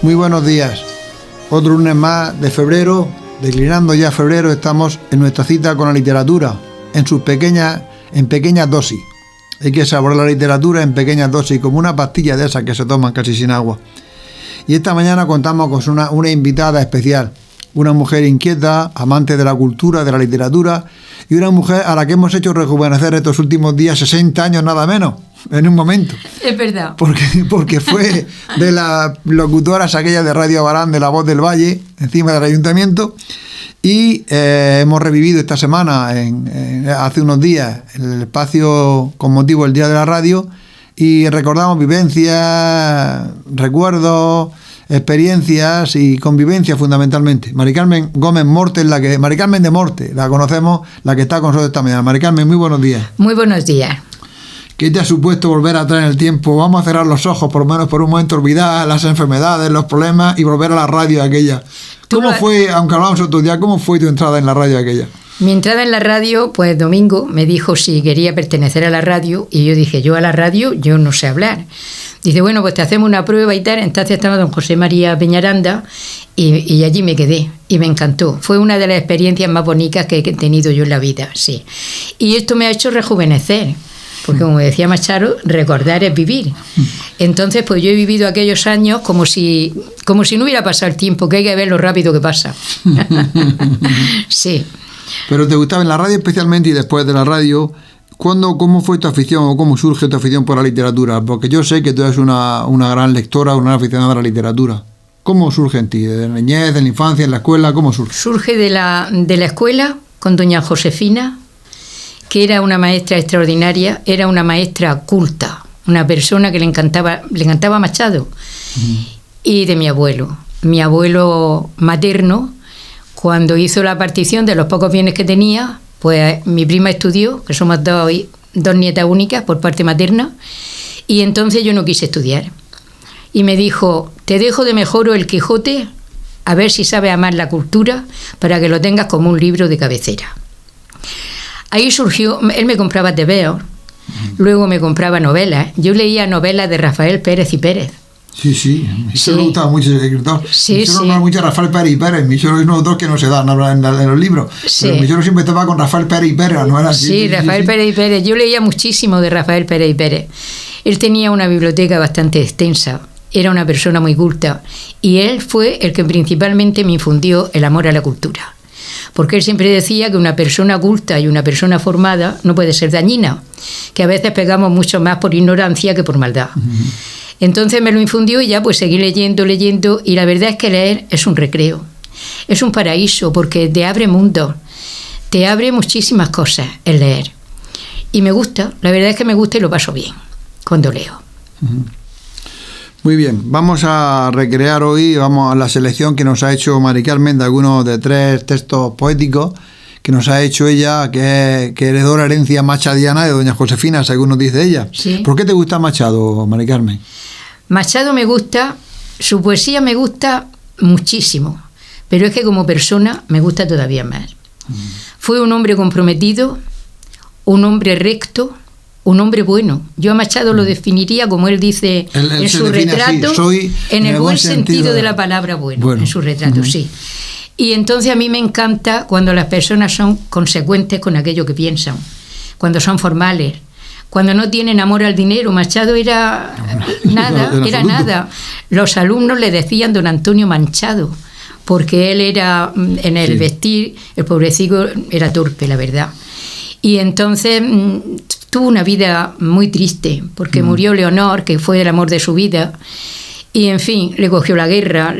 Muy buenos días. Otro lunes más de febrero, declinando ya febrero, estamos en nuestra cita con la literatura, en pequeñas dosis. Hay que saborear la literatura en pequeñas dosis, como una pastilla de esas que se toman casi sin agua. Y esta mañana contamos con una invitada especial, una mujer inquieta, amante de la cultura, de la literatura, y una mujer a la que hemos hecho rejuvenecer estos últimos días 60 años nada menos, en un momento. Es verdad. Porque fue de las locutoras aquellas de Radio Abarán, de La Voz del Valle, encima del ayuntamiento, y hemos revivido esta semana, hace unos días, el espacio con motivo del Día de la Radio, y recordamos vivencias, recuerdos, experiencias y convivencia fundamentalmente. Mari Carmen Gómez Morte, Mari Carmen de Morte, la conocemos, la que está con nosotros esta mañana. Mari Carmen, muy buenos días. Muy buenos días. ¿Qué te ha supuesto volver atrás en el tiempo? Vamos a cerrar los ojos, por lo menos por un momento, olvidar las enfermedades, los problemas y volver a la radio aquella. ¿Cómo fue, aunque hablamos otro día, cómo fue tu entrada en la radio aquella? Mi entrada en la radio, pues Domingo me dijo si quería pertenecer a la radio, y yo dije, yo a la radio, yo no sé hablar. Dice, bueno, pues te hacemos una prueba y tal. Entonces estaba don José María Peñaranda y allí me quedé y me encantó. Fue una de las experiencias más bonitas que he tenido yo en la vida, sí. Y esto me ha hecho rejuvenecer, porque como decía Machado, recordar es vivir. Entonces, pues yo he vivido aquellos años como si no hubiera pasado el tiempo, que hay que ver lo rápido que pasa. Sí. Pero te gustaba en la radio especialmente, y después de la radio, ¿cómo fue tu afición o cómo surge tu afición por la literatura? Porque yo sé que tú eres una gran lectora, una aficionada a la literatura. ¿Cómo surge en ti? ¿De la niñez, de la infancia, en la escuela? ¿Cómo surge? Surge de la escuela con doña Josefina, que era una maestra extraordinaria, era una maestra culta, una persona que le encantaba Machado. Y de mi abuelo materno. Cuando hizo la partición de los pocos bienes que tenía, pues mi prima estudió, que somos dos nietas únicas por parte materna, y entonces yo no quise estudiar. Y me dijo, te dejo de mejoro el Quijote, a ver si sabes amar la cultura, para que lo tengas como un libro de cabecera. Ahí surgió, él me compraba tebeos, luego me compraba novelas. Yo leía novelas de Rafael Pérez y Pérez. Sí, eso me gustaba mucho ese escritor. Sí. Mucho Rafael Pérez y Pérez. Mi suelo es uno de los que no se dan en los libros. Sí. Pero mi suelo siempre estaba con Rafael Pérez y Pérez, ¿no era así? Sí, Rafael Pérez y Pérez. Yo leía muchísimo de Rafael Pérez y Pérez. Él tenía una biblioteca bastante extensa. Era una persona muy culta. Y él fue el que principalmente me infundió el amor a la cultura. Porque él siempre decía que una persona culta y una persona formada no puede ser dañina. Que a veces pegamos mucho más por ignorancia que por maldad. Entonces me lo infundió y ya pues seguí leyendo, y la verdad es que leer es un recreo, es un paraíso, porque te abre mundo, te abre muchísimas cosas el leer. Y me gusta, la verdad es que me gusta y lo paso bien cuando leo. Muy bien, vamos a recrear hoy, vamos a la selección que nos ha hecho Mari Carmen de algunos de 3 textos poéticos que nos ha hecho ella, que heredó la herencia machadiana de doña Josefina, según nos dice ella. Sí. ¿Por qué te gusta Machado, Mari Carmen? Machado me gusta, su poesía me gusta muchísimo, pero es que como persona me gusta todavía más. Fue un hombre comprometido, un hombre recto, un hombre bueno. Yo a Machado lo definiría, como él dice en su retrato, así, en el buen sentido de la palabra bueno, en su retrato, sí. Y entonces a mí me encanta cuando las personas son consecuentes con aquello que piensan, cuando son formales, cuando no tienen amor al dinero. Machado era nada. Los alumnos le decían don Antonio Manchado, porque él era, en el vestir, el pobrecito era torpe, la verdad. Y entonces tuvo una vida muy triste, porque murió Leonor, que fue el amor de su vida, y en fin, le cogió la guerra,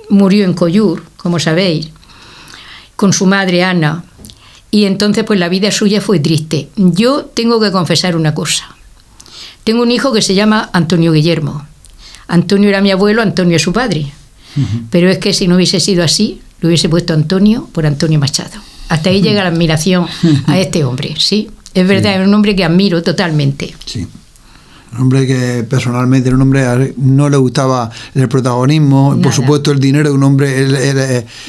murió en Collur, como sabéis, con su madre Ana. Y entonces pues la vida suya fue triste. Yo tengo que confesar una cosa. Tengo un hijo que se llama Antonio Guillermo. Antonio era mi abuelo, Antonio es su padre. Pero es que si no hubiese sido así, le hubiese puesto Antonio por Antonio Machado. Hasta ahí llega la admiración a este hombre, ¿sí? Es verdad, es un hombre que admiro totalmente. Sí. Un hombre que personalmente era un hombre no le gustaba el protagonismo, Nada. por supuesto el dinero de un hombre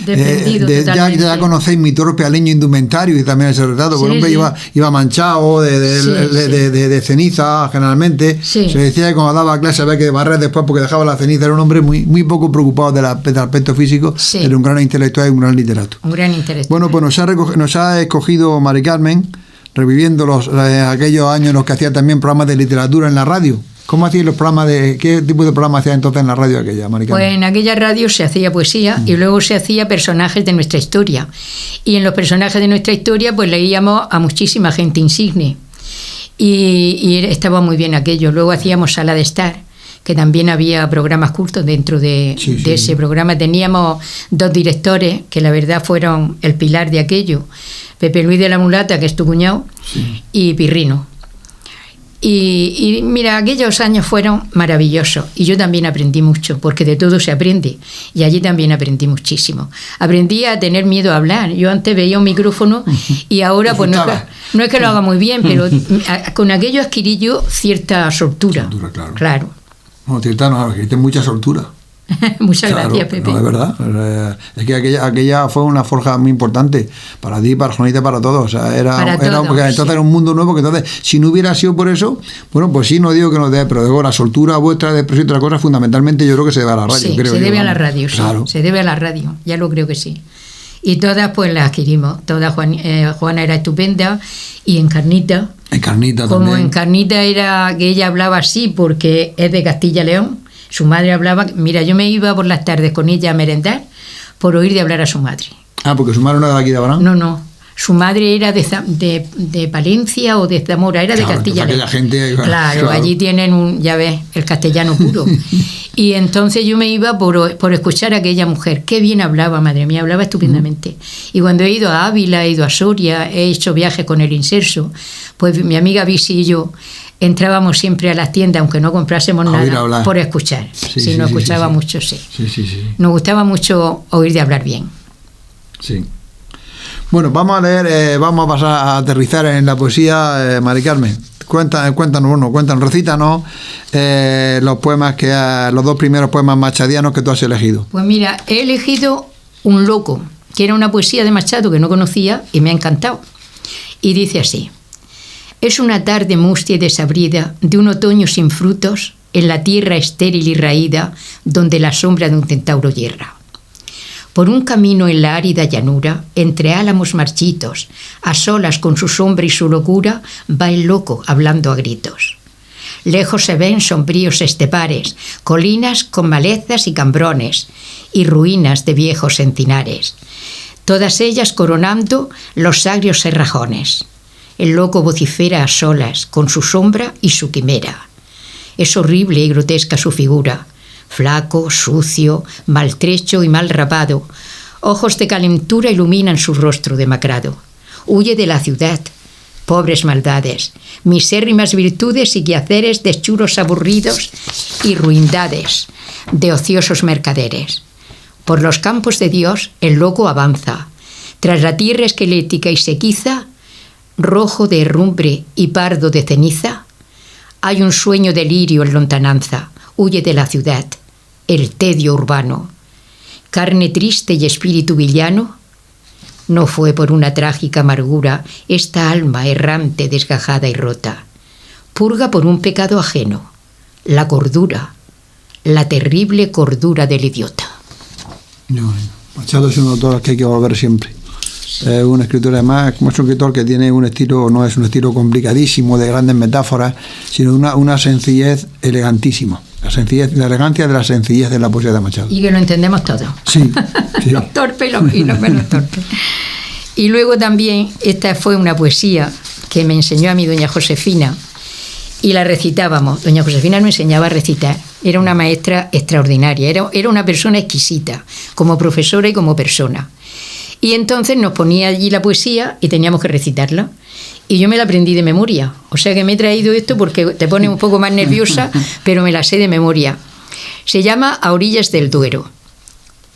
Defendido ya totalmente. conocéis mi torpe aleño indumentario y también ese retrato, porque Sí, el hombre sí. iba manchado de ceniza generalmente. Sí. Se decía que cuando daba clase había que barrer después porque dejaba la ceniza. Era un hombre muy poco preocupado del aspecto físico, Sí. era un gran intelectual y un gran literato. Un gran intelectual. Bueno, pues nos ha escogido Mari Carmen, reviviendo aquellos años en los que hacía también programas de literatura en la radio. ¿Cómo hacía los programas qué tipo de programas hacía entonces en la radio aquella, Mari Carmen? Pues en aquella radio se hacía poesía y luego se hacía personajes de nuestra historia. Y en los personajes de nuestra historia pues leíamos a muchísima gente insigne. Y estaba muy bien aquello. Luego hacíamos Sala de Estar, que también había programas cultos dentro de ese programa. Teníamos 2 directores que la verdad fueron el pilar de aquello. Pepe Luis de la Mulata, que es tu cuñado, y Pirrino. Y mira, aquellos años fueron maravillosos y yo también aprendí mucho, porque de todo se aprende, y allí también aprendí muchísimo. Aprendí a tener miedo a hablar. Yo antes veía un micrófono y ahora pues no es que lo haga muy bien, pero con aquello adquirí yo cierta soltura. Claro. No, cierta no, adquiriste mucha soltura. Muchas gracias, Pepe. No, de verdad. Es que aquella fue una forja muy importante para ti, para Juanita, para todos. O sea, era porque entonces era un mundo nuevo que entonces, si no hubiera sido por eso, bueno, pues sí, no digo que no dé, pero digo, la soltura vuestra de expresión y otras cosas, fundamentalmente yo creo que se debe a la radio. Sí, creo se debe a la radio, claro. Sí, se debe a la radio, ya lo creo que sí. Y todas pues las adquirimos. Todas, Juana era estupenda, y Encarnita. Encarnita como también. Encarnita era que ella hablaba así porque es de Castilla y León. Su madre hablaba, mira, yo me iba por las tardes con ella a merendar por oír de hablar a su madre. Ah, porque su madre no era de aquí de Abraham. No, su madre era de Palencia o de Zamora, era de Castilla y León. Gente, claro, allí tienen ya ves, el castellano puro. Y entonces yo me iba por escuchar a aquella mujer. Qué bien hablaba, madre mía, hablaba estupendamente. Y cuando he ido a Ávila, he ido a Soria, he hecho viajes con el Inserso, pues mi amiga Visi y yo entrábamos siempre a las tiendas, aunque no comprásemos nada, por escuchar. Sí, nos escuchaba mucho, sí. Nos gustaba mucho oír de hablar bien. Sí. Bueno, vamos a leer, vamos a pasar a aterrizar en la poesía, Mari Carmen. Cuéntanos, recítanos los poemas los 2 primeros poemas machadianos que tú has elegido. Pues mira, he elegido Un loco, que era una poesía de Machado que no conocía y me ha encantado. Y dice así: es una tarde mustia y desabrida de un otoño sin frutos, en la tierra estéril y raída, donde la sombra de un centauro hierra. Por un camino en la árida llanura, entre álamos marchitos, a solas con su sombra y su locura, va el loco hablando a gritos. Lejos se ven sombríos estepares, colinas con malezas y cambrones, y ruinas de viejos encinares, todas ellas coronando los agrios serrajones. El loco vocifera a solas, con su sombra y su quimera. Es horrible y grotesca su figura, flaco, sucio, maltrecho y mal rapado. Ojos de calentura iluminan su rostro demacrado. Huye de la ciudad, pobres maldades, misérrimas virtudes y quehaceres de churos aburridos y ruindades de ociosos mercaderes. Por los campos de Dios el loco avanza, tras la tierra esquelética y sequiza, rojo de herrumbre y pardo de ceniza, hay un sueño delirio en lontananza. Huye de la ciudad, el tedio urbano. Carne triste y espíritu villano, no fue por una trágica amargura esta alma errante, desgajada y rota. Purga por un pecado ajeno, la cordura, la terrible cordura del idiota. Machado es un autor que hay que volver siempre. Es una escritura, además, como es un escritor que tiene un estilo, no es un estilo complicadísimo de grandes metáforas, sino una sencillez elegantísima. La elegancia de la sencillez de la poesía de Machado. Y que lo entendemos todos. Sí. Los torpes y los menos torpes. Y luego también, esta fue una poesía que me enseñó a mi doña Josefina, y la recitábamos. Doña Josefina nos enseñaba a recitar. Era una maestra extraordinaria, era una persona exquisita, como profesora y como persona. Y entonces nos ponía allí la poesía y teníamos que recitarla. Y yo me la aprendí de memoria. O sea que me he traído esto porque te pone un poco más nerviosa, pero me la sé de memoria. Se llama A orillas del Duero.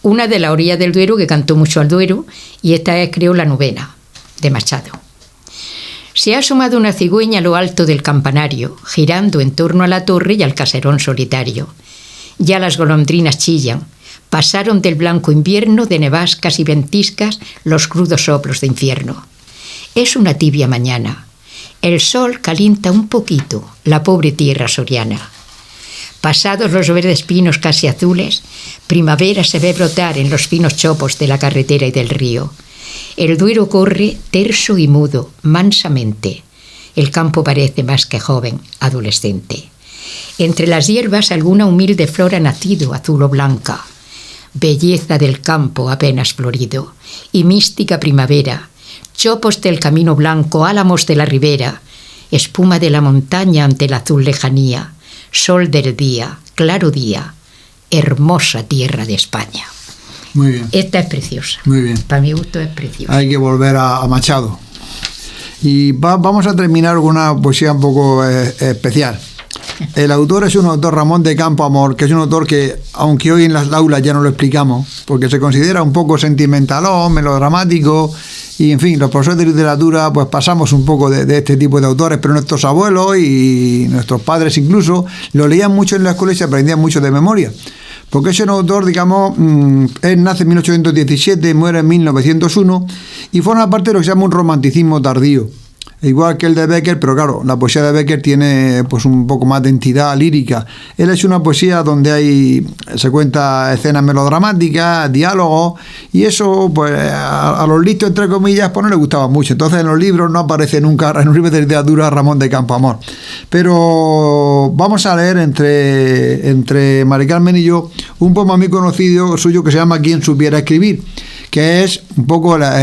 Una de las orillas del Duero que cantó mucho al Duero, y esta es, creo, la novena de Machado. Se ha asomado una cigüeña a lo alto del campanario, girando en torno a la torre y al caserón solitario. Ya las golondrinas chillan. Pasaron del blanco invierno de nevascas y ventiscas los crudos soplos de infierno. Es una tibia mañana. El sol calienta un poquito la pobre tierra soriana. Pasados los verdes pinos casi azules, primavera se ve brotar en los finos chopos de la carretera y del río. El Duero corre terso y mudo, mansamente. El campo parece más que joven, adolescente. Entre las hierbas alguna humilde flor ha nacido, azul o blanca. Belleza del campo apenas florido, y mística primavera, chopos del camino blanco, álamos de la ribera, espuma de la montaña ante la azul lejanía, sol del día, claro día, hermosa tierra de España. Muy bien. Esta es preciosa. Muy bien. Para mi gusto es preciosa. Hay que volver a Machado. Y vamos a terminar con una poesía un poco especial. El autor es un autor, Ramón de Campoamor, que es un autor que, aunque hoy en las aulas ya no lo explicamos, porque se considera un poco sentimentalón, melodramático, y en fin, los profesores de literatura pues pasamos un poco de este tipo de autores, pero nuestros abuelos y nuestros padres incluso lo leían mucho en la escuela y se aprendían mucho de memoria. Porque es un autor, digamos, él nace en 1817, muere en 1901 y forma parte de lo que se llama un romanticismo tardío. Igual que el de Becker, pero claro, la poesía de Becker tiene pues un poco más de entidad lírica. Él es una poesía donde se cuenta escenas melodramáticas, diálogos, y eso pues a los listos, entre comillas, pues no le gustaba mucho. Entonces en los libros no aparece nunca, en un libro de literatura, Ramón de Campoamor. Pero vamos a leer entre Mari Carmen y yo un poema muy conocido suyo que se llama Quien supiera escribir, que es un poco la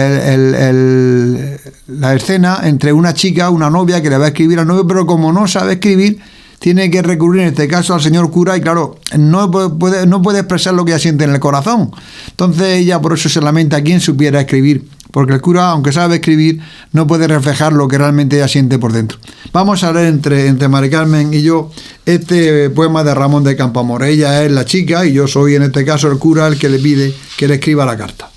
escena entre una chica, una novia que le va a escribir al novio, pero como no sabe escribir, tiene que recurrir en este caso al señor cura y claro, no puede expresar lo que ella siente en el corazón. Entonces ella por eso se lamenta a quien supiera escribir, porque el cura, aunque sabe escribir, no puede reflejar lo que realmente ella siente por dentro. Vamos a leer entre Mari Carmen y yo este poema de Ramón de Campoamor. Ella es la chica y yo soy en este caso el cura el que le pide que le escriba la carta.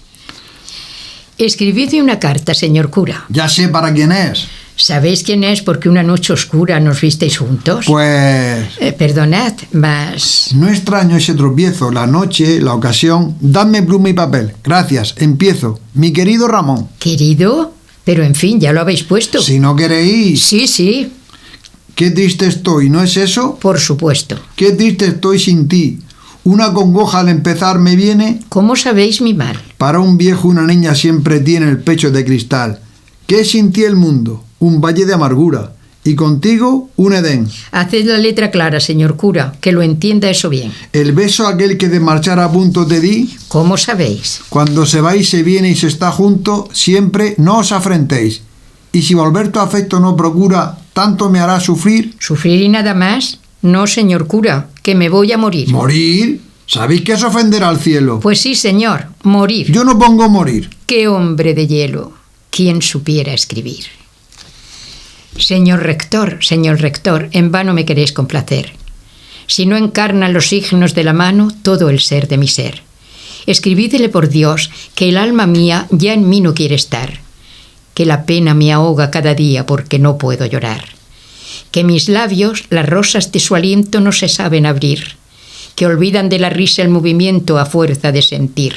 Escribidme una carta, señor cura. Ya sé para quién es. ¿Sabéis quién es? Porque una noche oscura nos visteis juntos. Pues... perdonad, mas... No extraño ese tropiezo, la noche, la ocasión. Dadme pluma y papel. Gracias, empiezo. Mi querido Ramón. ¿Querido? Pero en fin, ya lo habéis puesto. Si no queréis... Sí, sí. Qué triste estoy, ¿no es eso? Por supuesto. Qué triste estoy sin ti. Una congoja al empezar me viene. ¿Cómo sabéis mi mal? Para un viejo una niña siempre tiene el pecho de cristal. ¿Qué es sin ti el mundo? Un valle de amargura. Y contigo un Edén. Haced la letra clara, señor cura, que lo entienda eso bien. El beso aquel que de marchar a punto te di. ¿Cómo sabéis? Cuando se va y se viene y se está junto, siempre no os afrentéis. Y si volver tu afecto no procura, tanto me hará sufrir. ¿Sufrir y nada más? No, señor cura, que me voy a morir. ¿Morir? ¿Sabéis que es ofender al cielo? Pues sí, señor, morir. Yo no pongo morir. ¡Qué hombre de hielo! ¿Quién supiera escribir? Señor rector, en vano me queréis complacer. Si no encarnan los signos de la mano todo el ser de mi ser. Escribídele por Dios que el alma mía ya en mí no quiere estar, que la pena me ahoga cada día porque no puedo llorar, que mis labios, las rosas de su aliento no se saben abrir, que olvidan de la risa el movimiento a fuerza de sentir,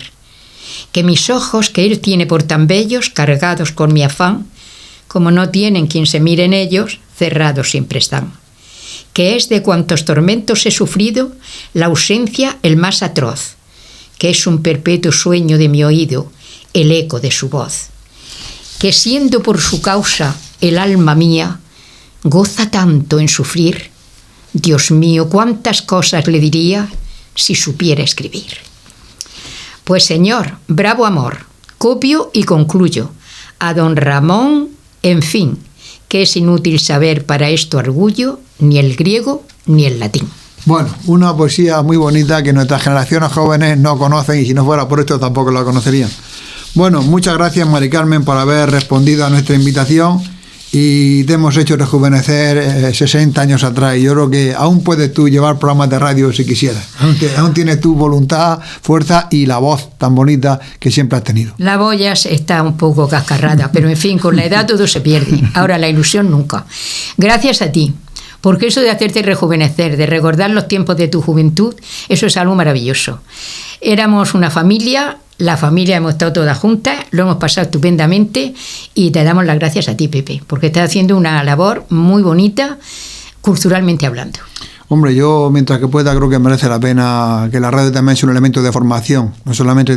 que mis ojos que él tiene por tan bellos, cargados con mi afán, como no tienen quien se mire en ellos, cerrados siempre están, que es de cuantos tormentos he sufrido la ausencia el más atroz, que es un perpetuo sueño de mi oído, el eco de su voz, que siendo por su causa el alma mía, goza tanto en sufrir. Dios mío, cuántas cosas le diría si supiera escribir. Pues señor, bravo amor, copio y concluyo. A don Ramón, en fin, que es inútil saber para esto orgullo ni el griego ni el latín. Bueno, una poesía muy bonita que nuestras generaciones jóvenes no conocen y si no fuera por esto tampoco la conocerían. Bueno, muchas gracias Mari Carmen por haber respondido a nuestra invitación y te hemos hecho rejuvenecer 60 años atrás, y yo creo que aún puedes tú llevar programas de radio si quisieras, aún tienes tu voluntad, fuerza y la voz tan bonita que siempre has tenido. La voz ya está un poco cascarrada, pero en fin, con la edad todo se pierde, ahora la ilusión nunca. Gracias a ti, porque eso de hacerte rejuvenecer, de recordar los tiempos de tu juventud, eso es algo maravilloso. Éramos una familia, la familia hemos estado todas juntas, lo hemos pasado estupendamente y te damos las gracias a ti, Pepe, porque estás haciendo una labor muy bonita, culturalmente hablando. Hombre, yo mientras que pueda creo que merece la pena, que la radio también es un elemento de formación, no solamente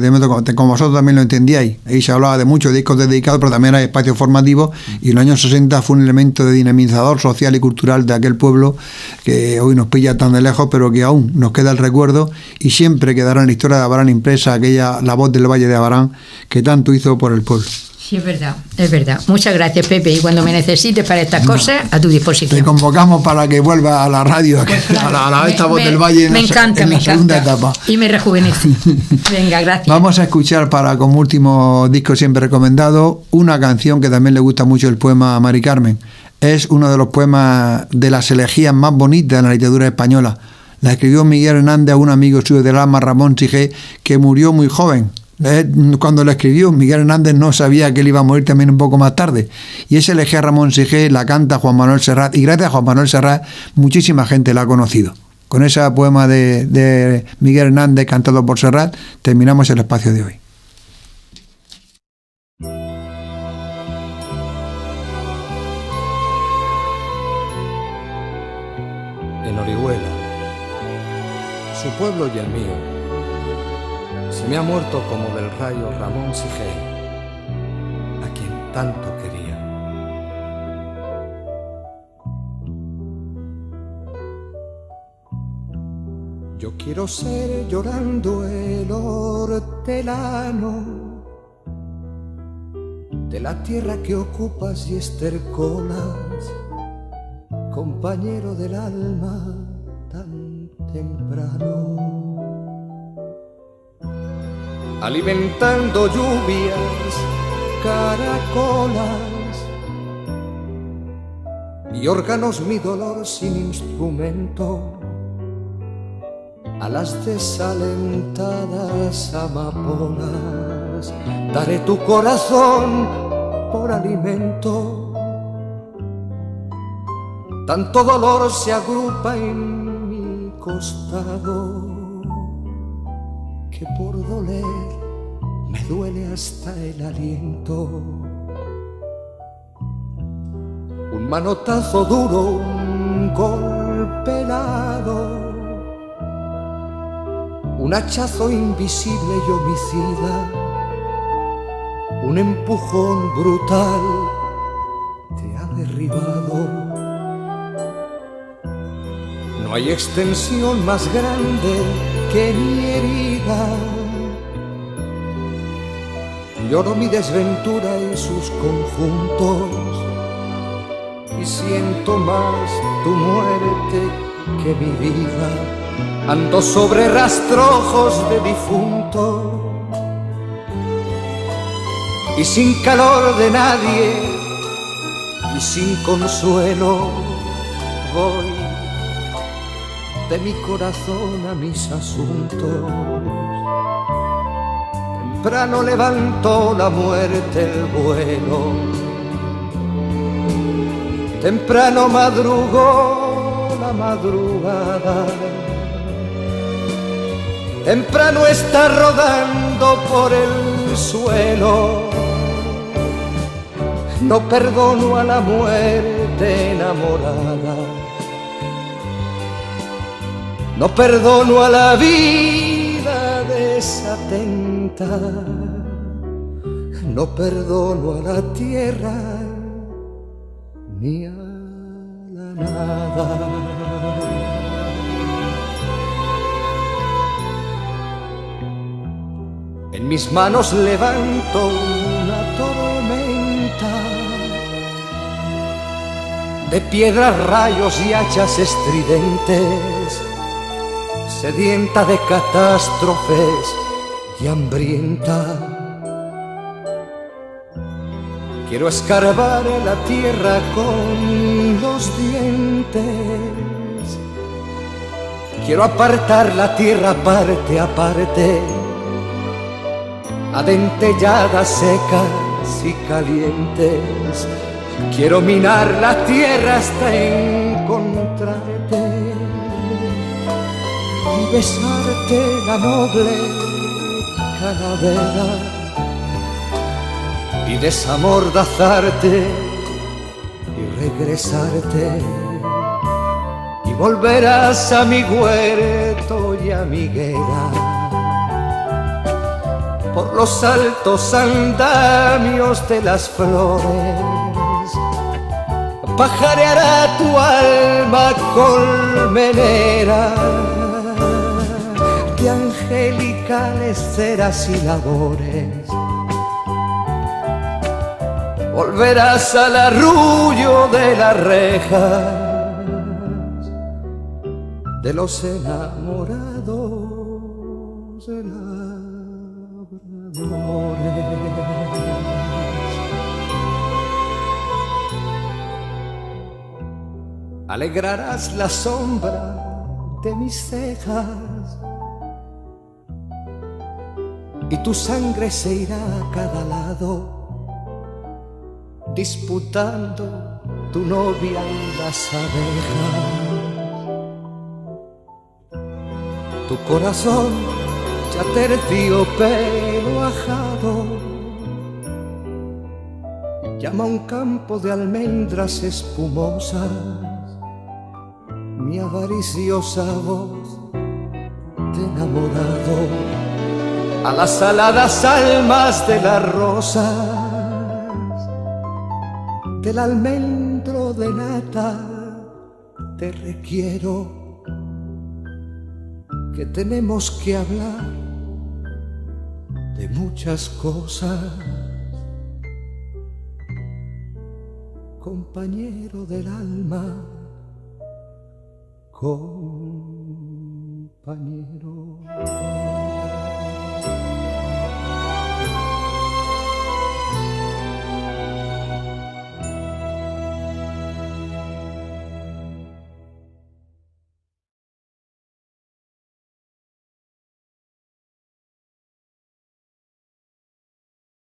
como vosotros también lo entendíais. Ahí se hablaba de muchos discos dedicados, pero también hay espacios formativos, y en los años 60 fue un elemento de dinamizador social y cultural de aquel pueblo que hoy nos pilla tan de lejos, pero que aún nos queda el recuerdo, y siempre quedará en la historia de Abarán impresa la voz del Valle de Abarán que tanto hizo por el pueblo. Sí, es verdad, es verdad. Muchas gracias, Pepe, y cuando me necesites para estas cosas, a tu disposición. Te convocamos para que vuelva a la radio, pues claro, a esta voz del Valle en la segunda etapa. Y me rejuvenece. Venga, gracias. Vamos a escuchar, como último disco siempre recomendado, una canción que también le gusta mucho, el poema a Mari Carmen. Es uno de los poemas de las elegías más bonitas de la literatura española. La escribió Miguel Hernández a un amigo suyo del alma, Ramón Sigé, que murió muy joven. Cuando lo escribió, Miguel Hernández no sabía que él iba a morir también un poco más tarde, y ese elegía Ramón Sigé la canta Juan Manuel Serrat, y gracias a Juan Manuel Serrat muchísima gente la ha conocido. Con ese poema de Miguel Hernández cantado por Serrat terminamos el espacio de hoy. En Orihuela, su pueblo y el mío, se me ha muerto como del rayo Ramón Sigé, a quien tanto quería. Yo quiero ser llorando el hortelano de la tierra que ocupas y estercolas, compañero del alma tan temprano. Alimentando lluvias, caracolas y órganos mi dolor sin instrumento, a las desalentadas amapolas daré tu corazón por alimento. Tanto dolor se agrupa en mi costado que por doler me duele hasta el aliento. Un manotazo duro, un golpe helado, un hachazo invisible y homicida, un empujón brutal te ha derribado. No hay extensión más grande que mi herida. Lloro mi desventura y sus conjuntos, y siento más tu muerte que mi vida. Ando sobre rastrojos de difunto y sin calor de nadie y sin consuelo voy de mi corazón a mis asuntos. Temprano levantó la muerte el vuelo, temprano madrugó la madrugada, temprano está rodando por el suelo. No perdono a la muerte enamorada, no perdono a la vida desatenta, no perdono a la tierra ni a la nada. En mis manos levanto una tormenta de piedras, rayos y hachas estridentes, sedienta de catástrofes y hambrienta, Quiero escarbar la tierra con los dientes. Quiero apartar la tierra parte a parte, adentelladas, secas y calientes. Quiero minar la tierra hasta encontrarte y besarte la noble calavera y desamordazarte y regresarte. Y volverás a mi huerto y a mi higuera, por los altos andamios de las flores. Pajareará tu alma colmenera de angelicales ceras y labores. Volverás al arrullo de las rejas de los enamorados de labradores. Alegrarás la sombra de mis cejas y tu sangre se irá a cada lado, disputando tu novia en las abejas. Tu corazón ya terciopelo ajado llama a un campo de almendras espumosas mi avariciosa voz de enamorado. A las aladas almas de las rosas, del almendro de nata, te requiero, que tenemos que hablar de muchas cosas. Compañero del alma, compañero.